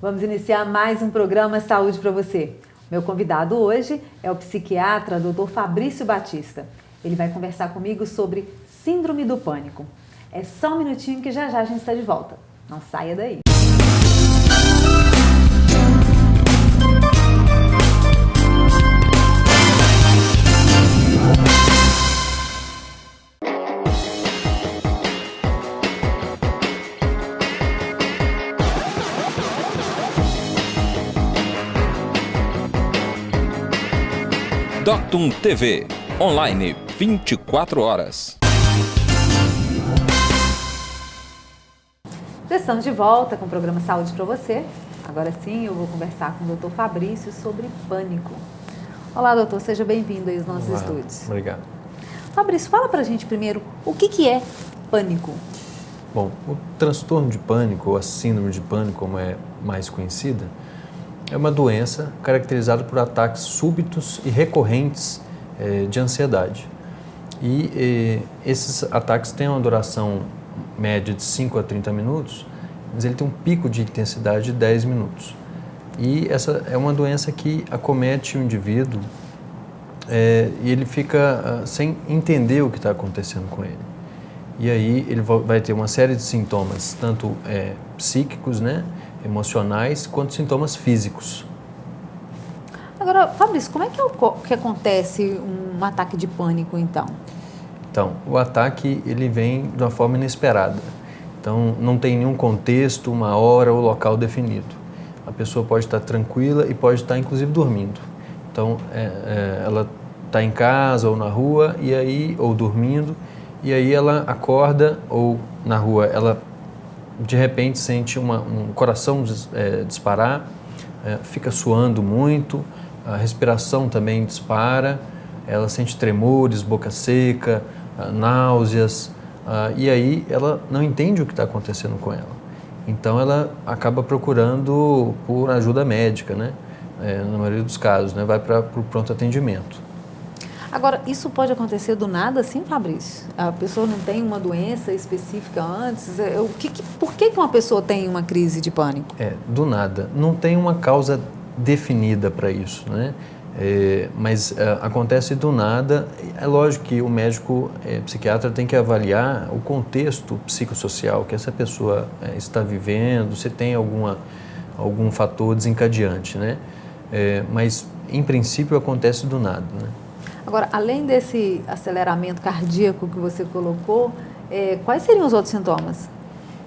Vamos iniciar mais um programa Saúde para você. Meu convidado hoje é o psiquiatra Dr. Fabrício Batista. Ele vai conversar comigo sobre síndrome do pânico. É só um minutinho que já a gente está de volta. Não saia daí. Doctum TV, online 24 horas. Estamos de volta com o programa Saúde para você. Agora sim, eu vou conversar com o Dr. Fabrício sobre pânico. Olá, doutor, seja bem-vindo aí aos nossos estúdios. Obrigado. Fabrício, fala pra gente primeiro, o que é pânico? Bom, o transtorno de pânico, ou a síndrome de pânico, como é mais conhecida, é uma doença caracterizada por ataques súbitos e recorrentes de ansiedade. E esses ataques têm uma duração média de 5 a 30 minutos, mas ele tem um pico de intensidade de 10 minutos. E essa é uma doença que acomete o indivíduo e ele fica sem entender o que está acontecendo com ele. E aí ele vai ter uma série de sintomas, tanto psíquicos, né, emocionais, quanto sintomas físicos. Agora, Fabrício, como é que acontece um ataque de pânico, então? Então, o ataque ele vem de uma forma inesperada. Então, não tem nenhum contexto, uma hora ou local definido. A pessoa pode estar tranquila e pode estar, inclusive, dormindo. Então, ela está em casa ou na rua, ou dormindo, e aí ela acorda, ou na rua, ela de repente sente um coração disparar, fica suando muito, a respiração também dispara, ela sente tremores, boca seca, náuseas, e aí ela não entende o que está acontecendo com ela. Então ela acaba procurando por ajuda médica, né? Na maioria dos casos, né? Vai para o pronto atendimento. Agora, isso pode acontecer do nada, assim, Fabrício? A pessoa não tem uma doença específica antes? Por que uma pessoa tem uma crise de pânico? Do nada. Não tem uma causa definida para isso, né? Mas acontece do nada. É lógico que o médico psiquiatra tem que avaliar o contexto psicossocial que essa pessoa está vivendo, se tem algum fator desencadeante, né? Mas, em princípio, acontece do nada, né? Agora, além desse aceleramento cardíaco que você colocou, quais seriam os outros sintomas?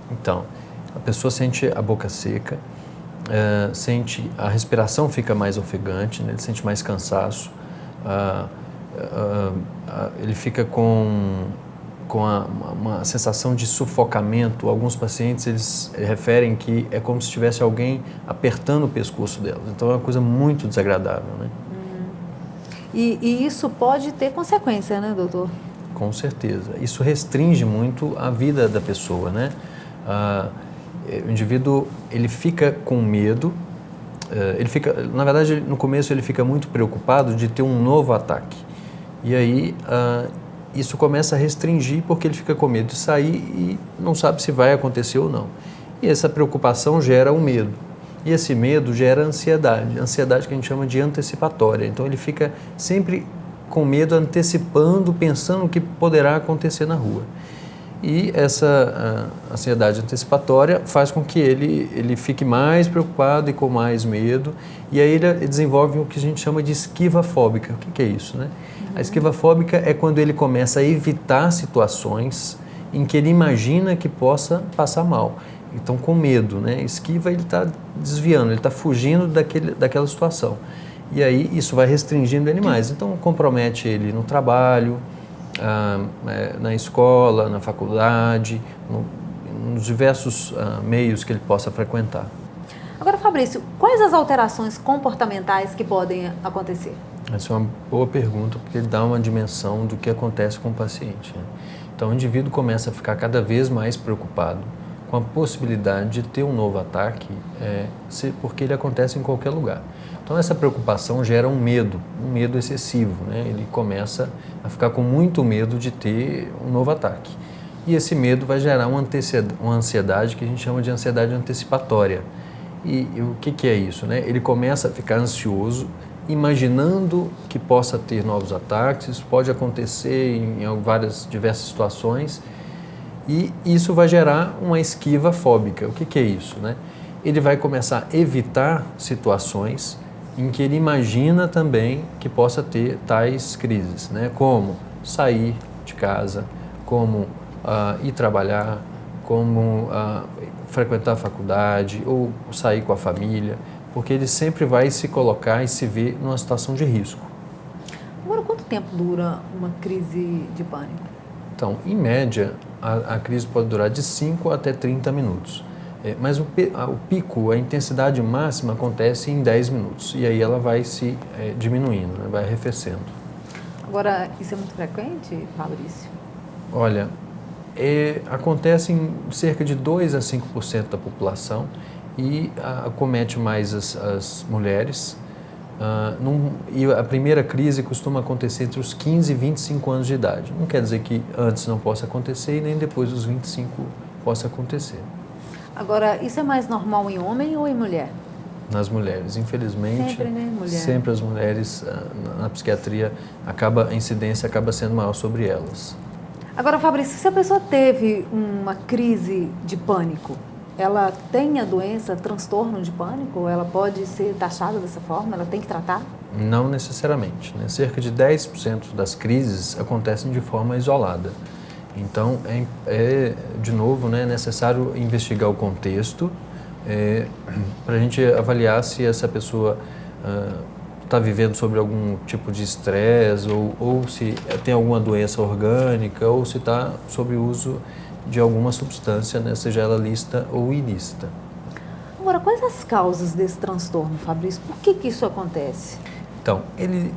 Então, a pessoa sente a boca seca, sente a respiração fica mais ofegante, né? Ele sente mais cansaço, ele fica com uma sensação de sufocamento. Alguns pacientes eles referem que é como se tivesse alguém apertando o pescoço delas. Então é uma coisa muito desagradável, né? E isso pode ter consequência, né, doutor? Com certeza. Isso restringe muito a vida da pessoa, né? O indivíduo, ele fica com medo, na verdade, no começo ele fica muito preocupado de ter um novo ataque. E aí, isso começa a restringir porque ele fica com medo de sair e não sabe se vai acontecer ou não. E essa preocupação gera um medo. E esse medo gera ansiedade que a gente chama de antecipatória. Então ele fica sempre com medo, antecipando, pensando o que poderá acontecer na rua. E essa ansiedade antecipatória faz com que ele fique mais preocupado e com mais medo. E aí ele desenvolve o que a gente chama de esquiva fóbica. O que é isso, né? A esquiva fóbica é quando ele começa a evitar situações em que ele imagina que possa passar mal. Então, com medo, né? Esquiva, ele está desviando, ele está fugindo daquela situação. E aí, isso vai restringindo ele mais. Então, compromete ele no trabalho, na escola, na faculdade, nos diversos meios que ele possa frequentar. Agora, Fabrício, quais as alterações comportamentais que podem acontecer? Essa é uma boa pergunta, porque ele dá uma dimensão do que acontece com o paciente, né? Então, o indivíduo começa a ficar cada vez mais preocupado com a possibilidade de ter um novo ataque, porque ele acontece em qualquer lugar. Então, essa preocupação gera um medo excessivo, né? Ele começa a ficar com muito medo de ter um novo ataque. E esse medo vai gerar uma ansiedade que a gente chama de ansiedade antecipatória. E o que é isso, né? Ele começa a ficar ansioso, imaginando que possa ter novos ataques, isso pode acontecer em diversas situações, e isso vai gerar uma esquiva fóbica. O que é isso, né? Ele vai começar a evitar situações em que ele imagina também que possa ter tais crises, né? Como sair de casa, como ir trabalhar, como frequentar a faculdade ou sair com a família, porque ele sempre vai se colocar e se ver numa situação de risco. Agora, quanto tempo dura uma crise de pânico? Então, em média, a crise pode durar de 5 até 30 minutos. Mas o pico, a intensidade máxima acontece em 10 minutos. E aí ela vai se diminuindo, né? Vai arrefecendo. Agora, isso é muito frequente, Fabrício? Olha, acontece em cerca de 2 a 5% da população e acomete mais as mulheres. E a primeira crise costuma acontecer entre os 15 e 25 anos de idade. Não quer dizer que antes não possa acontecer e nem depois dos 25 possa acontecer. Agora, isso é mais normal em homem ou em mulher? Nas mulheres, infelizmente. Sempre, né, mulher? Sempre as mulheres, na psiquiatria, a incidência acaba sendo maior sobre elas. Agora, Fabrício, se a pessoa teve uma crise de pânico, ela tem a doença, transtorno de pânico? Ela pode ser taxada dessa forma? Ela tem que tratar? Não necessariamente, né? Cerca de 10% das crises acontecem de forma isolada. Então, de novo, né, é necessário investigar o contexto para a gente avaliar se essa pessoa está vivendo sobre algum tipo de estresse ou se tem alguma doença orgânica ou se está sob o uso de alguma substância, né, seja ela lícita ou ilícita. Agora, quais as causas desse transtorno, Fabrício? Por que isso acontece? Então,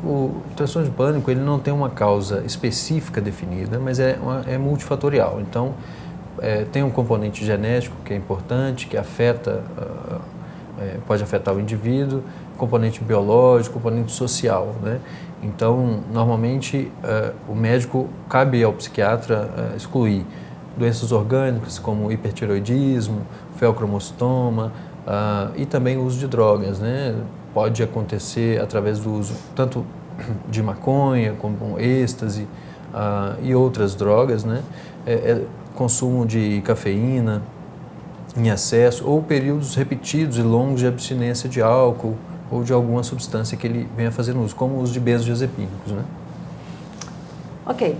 o transtorno de pânico ele não tem uma causa específica definida, mas é multifatorial. Então, tem um componente genético que é importante, que pode afetar o indivíduo, componente biológico, componente social, né? Então, normalmente, o médico, cabe ao psiquiatra excluir doenças orgânicas como hipertireoidismo, feocromostoma e também o uso de drogas, né? Pode acontecer através do uso tanto de maconha como êxtase e outras drogas, né? Consumo de cafeína em excesso ou períodos repetidos e longos de abstinência de álcool ou de alguma substância que ele venha fazendo uso, como o uso de benzodiazepínicos, né? Ok.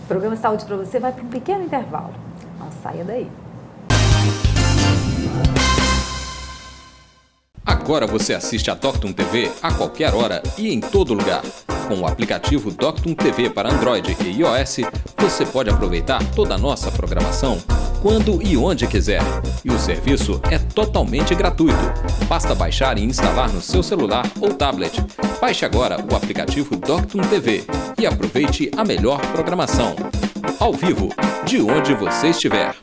O programa Saúde para você vai para um pequeno intervalo. Não saia daí. Agora você assiste a Doctum TV a qualquer hora e em todo lugar. Com o aplicativo Doctum TV para Android e iOS, você pode aproveitar toda a nossa programação quando e onde quiser. E o serviço é totalmente gratuito. Basta baixar e instalar no seu celular ou tablet. Baixe agora o aplicativo Doctum TV e aproveite a melhor programação. Ao vivo, de onde você estiver.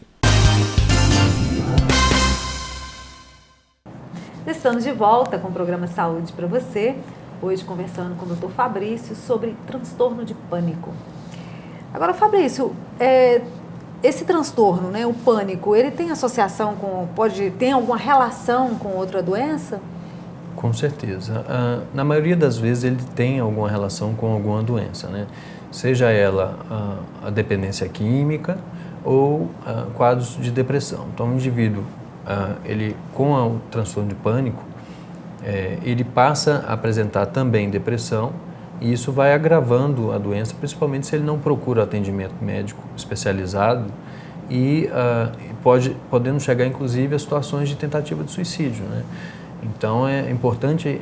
Estamos de volta com o programa Saúde para você. Hoje conversando com o Dr. Fabrício sobre transtorno de pânico. Agora, Fabrício, esse transtorno, né, o pânico, ele tem associação tem alguma relação com outra doença? Com certeza. Na maioria das vezes ele tem alguma relação com alguma doença, né? Seja ela a dependência química ou quadros de depressão. Então, o indivíduo, ele com o transtorno de pânico, ele passa a apresentar também depressão e isso vai agravando a doença, principalmente se ele não procura atendimento médico especializado e podendo chegar inclusive a situações de tentativa de suicídio, né? Então é importante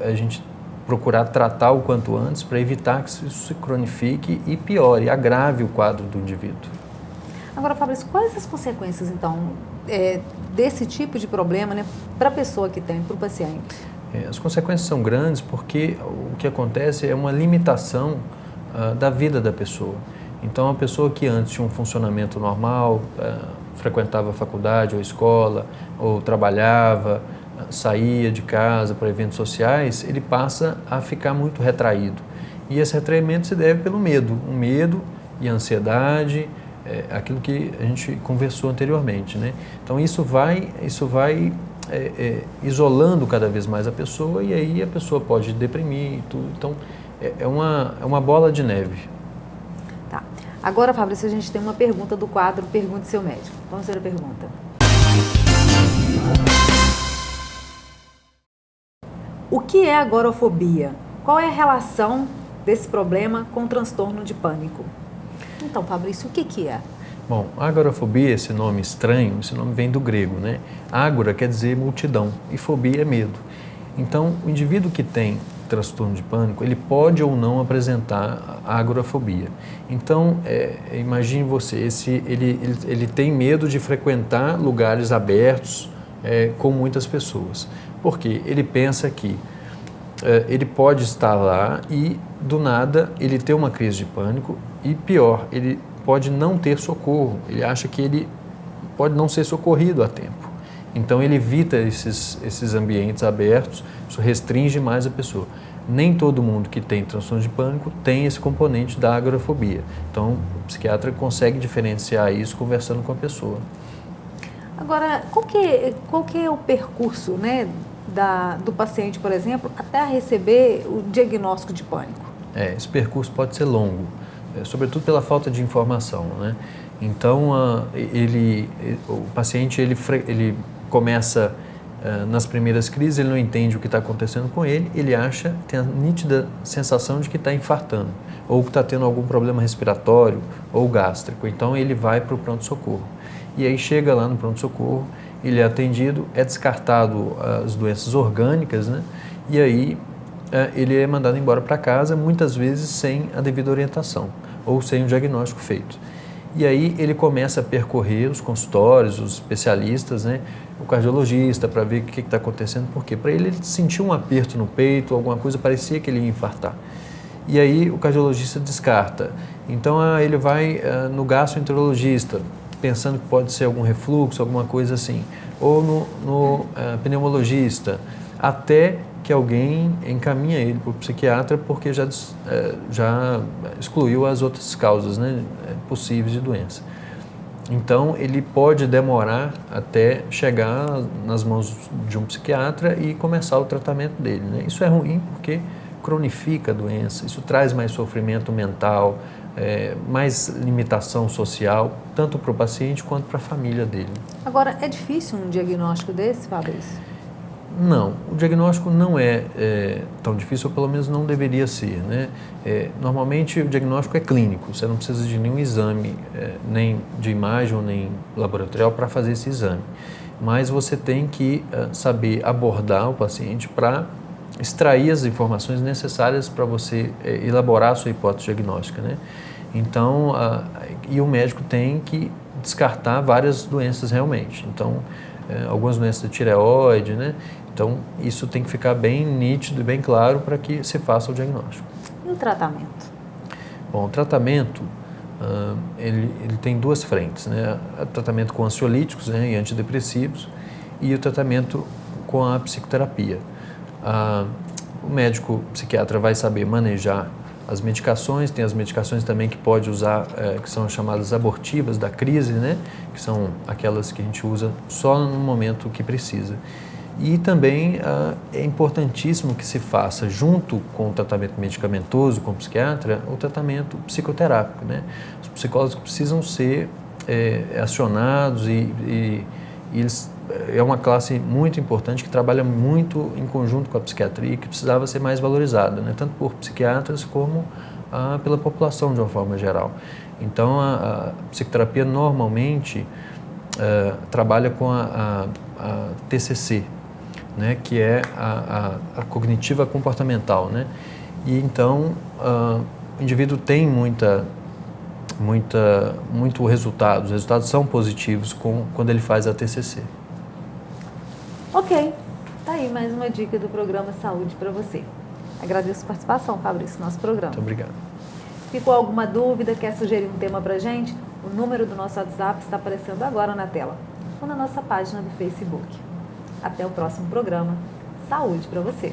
a gente procurar tratar o quanto antes para evitar que isso se cronifique e piore, agrave o quadro do indivíduo. Agora, Fabrício, quais as consequências então desse tipo de problema, né, para a pessoa que tem, para o paciente? As consequências são grandes porque o que acontece é uma limitação da vida da pessoa. Então, a pessoa que antes tinha um funcionamento normal, frequentava a faculdade ou escola, ou trabalhava, saía de casa para eventos sociais, ele passa a ficar muito retraído. E esse retraimento se deve pelo medo, o medo e a ansiedade, aquilo que a gente conversou anteriormente, né? Então, isso vai isolando cada vez mais a pessoa, e aí a pessoa pode deprimir e tudo. Então, é uma bola de neve. Tá. Agora, Fabrício, a gente tem uma pergunta do quadro Pergunte Seu Médico. Vamos ver a pergunta. O que é agorafobia? Qual é a relação desse problema com o transtorno de pânico? Então, Fabrício, o que é? Bom, agorafobia, esse nome estranho, esse nome vem do grego, né? Ágora quer dizer multidão e fobia é medo. Então, o indivíduo que tem transtorno de pânico, ele pode ou não apresentar a agorafobia. Então, imagine você, ele tem medo de frequentar lugares abertos com muitas pessoas. Porque ele pensa que ele pode estar lá e, do nada, ele ter uma crise de pânico e, pior, ele pode não ter socorro. Ele acha que ele pode não ser socorrido a tempo. Então, ele evita esses ambientes abertos, isso restringe mais a pessoa. Nem todo mundo que tem transtorno de pânico tem esse componente da agorafobia. Então, o psiquiatra consegue diferenciar isso conversando com a pessoa. Agora, qual que é o percurso, né, do paciente, por exemplo, até receber o diagnóstico de pânico? Esse percurso pode ser longo, sobretudo pela falta de informação, né? Então, o paciente ele começa nas primeiras crises, ele não entende o que está acontecendo com ele, ele tem a nítida sensação de que está infartando, ou que está tendo algum problema respiratório ou gástrico. Então, ele vai para o pronto-socorro. E aí chega lá no pronto-socorro, ele é atendido, é descartado as doenças orgânicas, né? E aí ele é mandado embora para casa, muitas vezes sem a devida orientação ou sem o diagnóstico feito. E aí ele começa a percorrer os consultórios, os especialistas, né? O cardiologista, para ver o que está acontecendo, por quê? Para ele sentir um aperto no peito, alguma coisa, parecia que ele ia infartar. E aí o cardiologista descarta. Então ele vai no gastroenterologista, pensando que pode ser algum refluxo, alguma coisa assim, ou no pneumologista, até que alguém encaminha ele para o psiquiatra porque já excluiu as outras causas, né, possíveis de doença. Então, ele pode demorar até chegar nas mãos de um psiquiatra e começar o tratamento dele, né? Isso é ruim porque cronifica a doença, isso traz mais sofrimento mental, mais limitação social, tanto para o paciente quanto para a família dele. Agora, é difícil um diagnóstico desse, Fabrício? Não, o diagnóstico não é tão difícil, ou pelo menos não deveria ser, né? Normalmente o diagnóstico é clínico, você não precisa de nenhum exame, nem de imagem ou nem laboratorial para fazer esse exame. Mas você tem que saber abordar o paciente para extrair as informações necessárias para você elaborar a sua hipótese diagnóstica, né? Então, e o médico tem que descartar várias doenças realmente. Então, algumas doenças da tireoide, né? Então, isso tem que ficar bem nítido e bem claro para que se faça o diagnóstico. E o tratamento? Bom, o tratamento, ele tem duas frentes, né? O tratamento com ansiolíticos, né, e antidepressivos, e o tratamento com a psicoterapia. O médico psiquiatra vai saber manejar as medicações, tem as medicações também que pode usar, que são chamadas abortivas da crise, né? Que são aquelas que a gente usa só no momento que precisa. E também é importantíssimo que se faça, junto com o tratamento medicamentoso, com o psiquiatra, o tratamento psicoterápico, né? Os psicólogos precisam ser acionados e eles é uma classe muito importante que trabalha muito em conjunto com a psiquiatria, que precisava ser mais valorizada, né? Tanto por psiquiatras como pela população de uma forma geral. Então, a psicoterapia normalmente trabalha com a TCC, né? Que é a cognitiva comportamental, né? E então, o indivíduo tem muito resultado, os resultados são positivos quando ele faz a TCC. Ok, tá aí mais uma dica do programa Saúde para você. Agradeço a participação, Fabrício, no nosso programa. Muito obrigado. Ficou alguma dúvida, quer sugerir um tema para a gente? O número do nosso WhatsApp está aparecendo agora na tela ou na nossa página do Facebook. Até o próximo programa. Saúde para você!